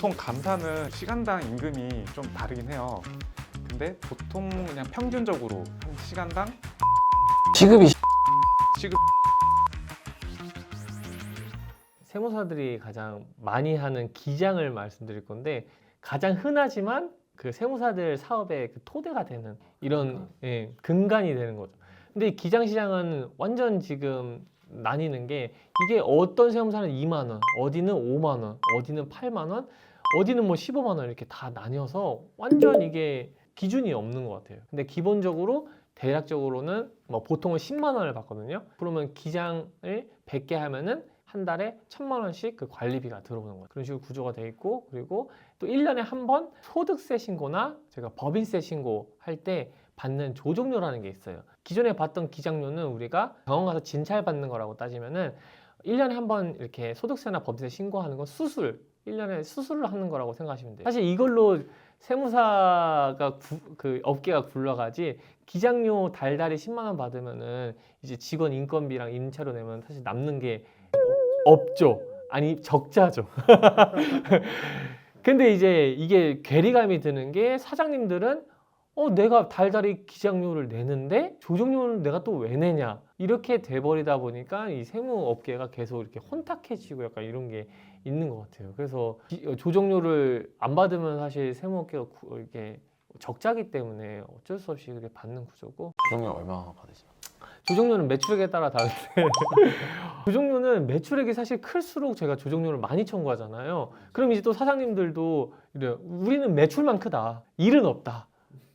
보통 감사는 시간당 임금이 좀 다르긴 해요. 근데 보통 그냥 평균적으로 한 시간당 시급이 시급 세무사들이 가장 많이 하는 기장을 말씀드릴 건데 가장 흔하지만 그 세무사들 사업의 그 토대가 되는 이런 근간이 되는 거죠. 근데 이 기장시장은 완전 지금 나뉘는 게 이게 어떤 세무사는 2만 원, 어디는 5만 원, 어디는 8만 원, 어디는 뭐 15만 원 이렇게 다 나뉘어서 완전 이게 기준이 없는 것 같아요. 근데 기본적으로 대략적으로는 뭐 보통은 10만 원을 받거든요. 그러면 기장을 100개 하면은 한 달에 1,000만 원씩 그 관리비가 들어오는 거예요. 그런 식으로 구조가 돼 있고, 그리고 또 1년에 한 번 소득세 신고나 제가 법인세 신고할 때 받는 조정료라는 게 있어요. 기존에 받던 기장료는 우리가 병원 가서 진찰 받는 거라고 따지면은 1년에 한 번 이렇게 소득세나 법인세 신고하는 건 수술, 1년에 수술을 하는 거라고 생각하시면 돼요. 사실 이걸로 세무사가 그 업계가 굴러가지, 기장료 달달이 10만 원 받으면은 이제 직원 인건비랑 임차료 내면 사실 남는 게 없죠. 아니 적자죠. 근데 이제 이게 괴리감이 드는 게 사장님들은 내가 달달이 기장료를 내는데 조정료를 내가 또 왜 내냐 이렇게 돼버리다 보니까 이 세무업계가 계속 이렇게 혼탁해지고 약간 이런 게 있는 것 같아요. 그래서 조정료를 안 받으면 사실 세무업계가 이게 적자기 때문에 어쩔 수 없이 그렇게 받는 구조고, 조정료 얼마 받으시나요? 조정료는 매출액에 따라 다른데 조정료는 매출액이 사실 클수록 제가 조정료를 많이 청구하잖아요. 그럼 이제 또 사장님들도 이래요. 우리는 매출만 크다, 일은 없다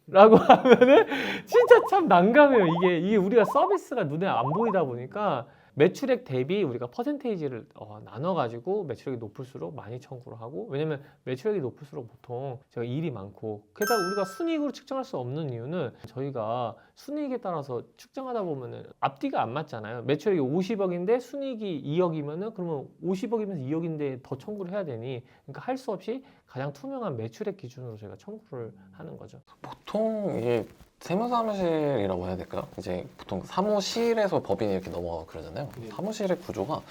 라고 하면은 진짜 참 난감해요. 이게 우리가 서비스가 눈에 안 보이다 보니까 매출액 대비 우리가 퍼센테이지를 나눠가지고 매출액이 높을수록 많이 청구를 하고, 왜냐면 매출액이 높을수록 보통 제가 일이 많고, 게다가 우리가 순이익으로 측정할 수 없는 이유는 저희가 순이익에 따라서 측정하다 보면은 앞뒤가 안 맞잖아요. 매출액이 50억인데 순이익이 2억이면은 그러면 50억이면서 2억인데 더 청구를 해야 되니, 그러니까 할 수 없이 가장 투명한 매출액 기준으로 저희가 청구를 하는 거죠. 보통 이게 세무사무실이라고 해야 될까요? 이제 보통 사무실에서 법인이 이렇게 넘어가고 그러잖아요. 네. 사무실의 구조가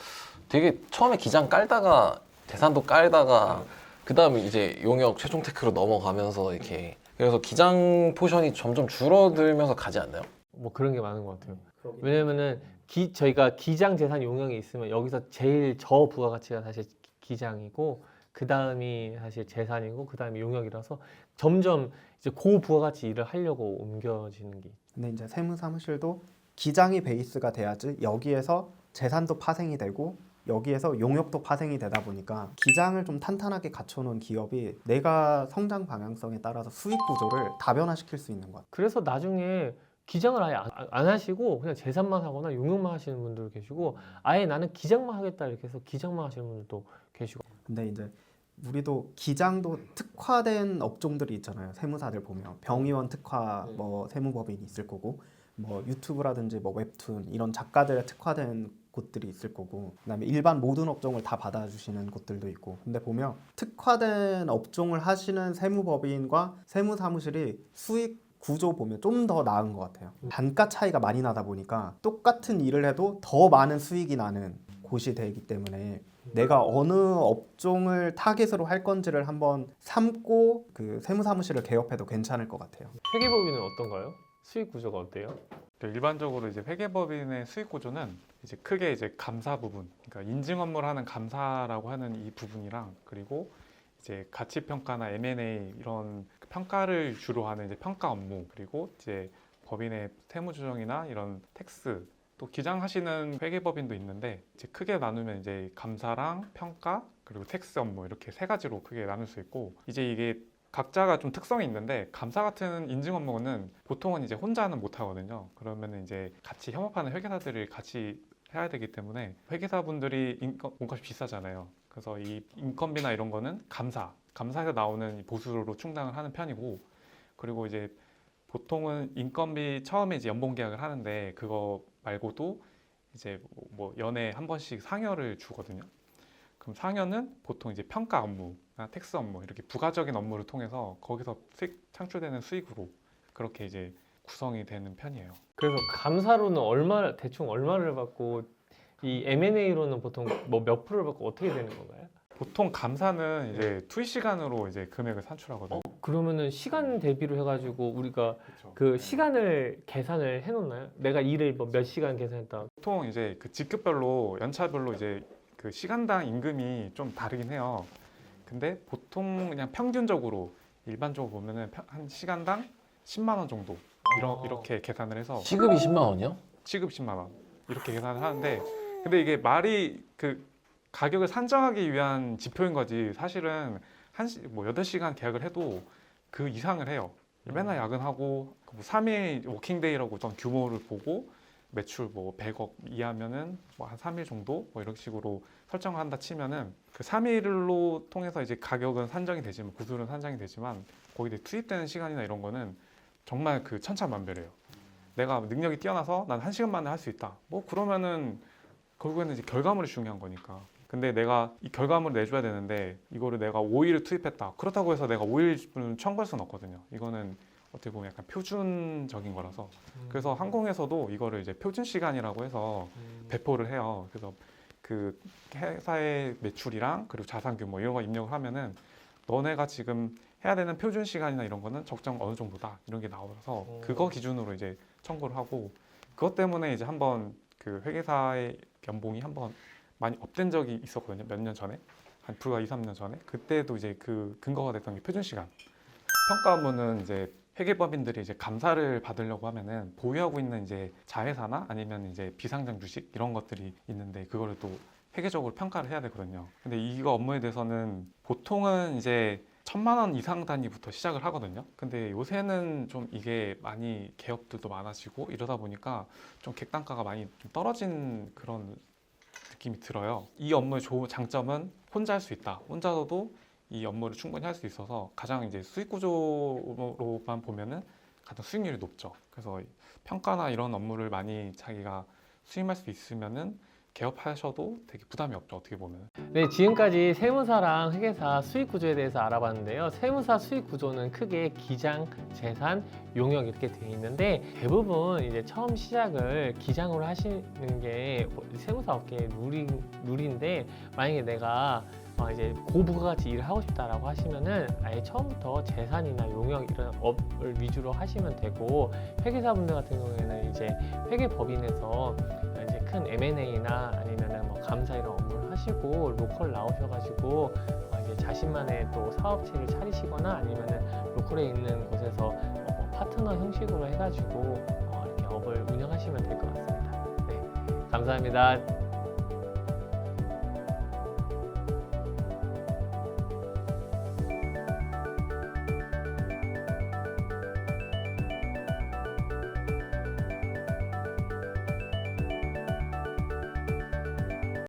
되게 처음에 기장 깔다가 재산도 깔다가 그 다음에 이제 용역 최종 테크로 넘어가면서 이렇게, 그래서 기장 포션이 점점 줄어들면서 가지 않나요? 뭐 그런 게 많은 것 같아요. 왜냐면은 저희가 기장 재산 용역이 있으면 여기서 제일 저 부가가치가 사실 기장이고, 그 다음이 사실 재산이고, 그 다음이 용역이라서 점점 이제 고부가가치 일을 하려고 옮겨지는 게. 근데 이제 세무사무실도 기장이 베이스가 돼야지 여기에서 재산도 파생이 되고 여기에서 용역도 파생이 되다 보니까 기장을 좀 탄탄하게 갖춰놓은 기업이 내가 성장 방향성에 따라서 수익 구조를 다변화시킬 수 있는 것 같아요. 그래서 나중에 기장을 아예 안 하시고 그냥 재산만 하거나 용역만 하시는 분들 계시고, 아예 나는 기장만 하겠다 이렇게 해서 기장만 하시는 분들도 계시고. 근데 이제 우리도 기장도 특화된 업종들이 있잖아요. 세무사들 보면 병의원 특화 뭐 세무법인이 있을 거고, 뭐 유튜브라든지 뭐 웹툰 이런 작가들의 특화된 곳들이 있을 거고, 그다음에 일반 모든 업종을 다 받아주시는 곳들도 있고. 근데 보면 특화된 업종을 하시는 세무법인과 세무사무실이 수익 구조 보면 좀 더 나은 것 같아요. 단가 차이가 많이 나다 보니까 똑같은 일을 해도 더 많은 수익이 나는 곳이 되기 때문에 내가 어느 업종을 타겟으로 할 건지를 한번 삼고 그 세무사무실을 개업해도 괜찮을 것 같아요. 회계법인은 어떤가요? 수익 구조가 어때요? 일반적으로 이제 회계법인의 수익 구조는 이제 크게 이제 감사 부분, 그러니까 인증 업무를 하는 감사라고 하는 이 부분이랑, 그리고 이제 가치 평가나 M&A 이런 평가를 주로 하는 이제 평가 업무, 그리고 이제 법인의 세무 조정이나 이런 텍스, 또 기장하시는 회계법인도 있는데, 이제 크게 나누면 이제 감사랑 평가 그리고 텍스 업무 이렇게 세 가지로 크게 나눌 수 있고, 이제 이게 각자가 좀 특성이 있는데, 감사 같은 인증 업무는 보통은 이제 혼자는 못 하거든요. 그러면 이제 같이 협업하는 회계사들이 같이 해야 되기 때문에 회계사분들이 몸값이 비싸잖아요. 그래서 이 인건비나 이런 거는 감사에서 나오는 보수로 충당을 하는 편이고, 그리고 이제 보통은 인건비 처음에 이제 연봉 계약을 하는데, 그거 말고도 이제 뭐 연에 한 번씩 상여를 주거든요. 그럼 상여는 보통 이제 평가 업무나 텍스 업무 이렇게 부가적인 업무를 통해서 거기서 창출되는 수익으로 그렇게 이제 구성이 되는 편이에요. 그래서 감사로는 대충 얼마를 받고, 이 M&A로는 보통 뭐 몇 프로를 받고 어떻게 되는 건가요? 보통 감사는 이제 투입 시간으로 이제 금액을 산출하거든요. 그러면은 시간 대비로 해가지고 우리가 그렇죠. 그 시간을 계산을 해놓나요? 내가 일을 뭐 몇 시간 계산했다. 보통 이제 그 직급별로 연차별로 이제 그 시간당 임금이 좀 다르긴 해요. 근데 보통 그냥 평균적으로 일반적으로 보면은 한 시간당 10만 원 정도 이렇게 계산을 해서 시급이 10만 원이요? 시급 10만 원 이렇게 계산을 하는데, 근데 이게 말이 그 가격을 산정하기 위한 지표인 거지 사실은 뭐 8시간 계약을 해도 그 이상을 해요. 맨날 야근하고 뭐 3일 워킹데이라고 어떤 규모를 보고 매출 뭐 100억 이하면은 뭐 한 3일 정도 뭐 이런 식으로 설정을 한다 치면은 그 3일로 통해서 이제 가격은 산정이 되지만 구술은 산정이 되지만 거기에 투입되는 시간이나 이런 거는 정말 그 천차만별이에요. 내가 능력이 뛰어나서 난 1시간 만에 할 수 있다. 뭐 그러면은 결국에는 이제 결과물이 중요한 거니까. 근데 내가 이 결과물을 내줘야 되는데 이거를 내가 5일을 투입했다. 그렇다고 해서 내가 5일은 청구할 수는 없거든요. 이거는 어떻게 보면 약간 표준적인 거라서. 그래서 항공에서도 이거를 이제 표준 시간이라고 해서 배포를 해요. 그래서 그 회사의 매출이랑 그리고 자산 규모 이런 거 입력을 하면은 너네가 지금 해야 되는 표준 시간이나 이런 거는 적정 어느 정도다 이런 게 나와서 그거 기준으로 이제 청구를 하고, 그것 때문에 이제 한번 그 회계사의 연봉이 한번 많이 업된 적이 있었거든요. 몇 년 전에, 한 불과 2, 3년 전에. 그때도 이제 그 근거가 됐던 게 표준 시간. 평가원은 이제 회계법인들이 이제 감사를 받으려고 하면은 보유하고 있는 이제 자회사나 아니면 이제 비상장 주식 이런 것들이 있는데 그거를 또 회계적으로 평가를 해야 되거든요. 근데 이거 업무에 대해서는 보통은 이제 1,000만 원 이상 단위부터 시작을 하거든요. 근데 요새는 좀 이게 많이 개업들도 많아지고 이러다 보니까 좀 객단가가 많이 좀 떨어진 그런 느낌이 들어요. 이 업무의 장점은 혼자 할 수 있다. 혼자서도 이 업무를 충분히 할 수 있어서 가장 이제 수익 구조로만 보면은 가장 수익률이 높죠. 그래서 평가나 이런 업무를 많이 자기가 수임할 수 있으면은 개업하셔도 되게 부담이 없죠. 어떻게 보면. 네, 지금까지 세무사랑 회계사 수익 구조에 대해서 알아봤는데요. 세무사 수익 구조는 크게 기장, 재산, 용역 이렇게 되어 있는데 대부분 이제 처음 시작을 기장으로 하시는 게 세무사 업계의 룰인데, 만약에 내가 이제 고부가가치 일을 하고 싶다라고 하시면은 아예 처음부터 재산이나 용역 이런 업을 위주로 하시면 되고, 회계사분들 같은 경우에는 이제 회계법인에서 이제 큰 M&A나 아니면은 뭐 감사 이런 업무를 하시고 로컬 나오셔가지고 이제 자신만의 또 사업체를 차리시거나 아니면은 로컬에 있는 곳에서 파트너 형식으로 해가지고 이렇게 업을 운영하시면 될 것 같습니다. 네, 감사합니다.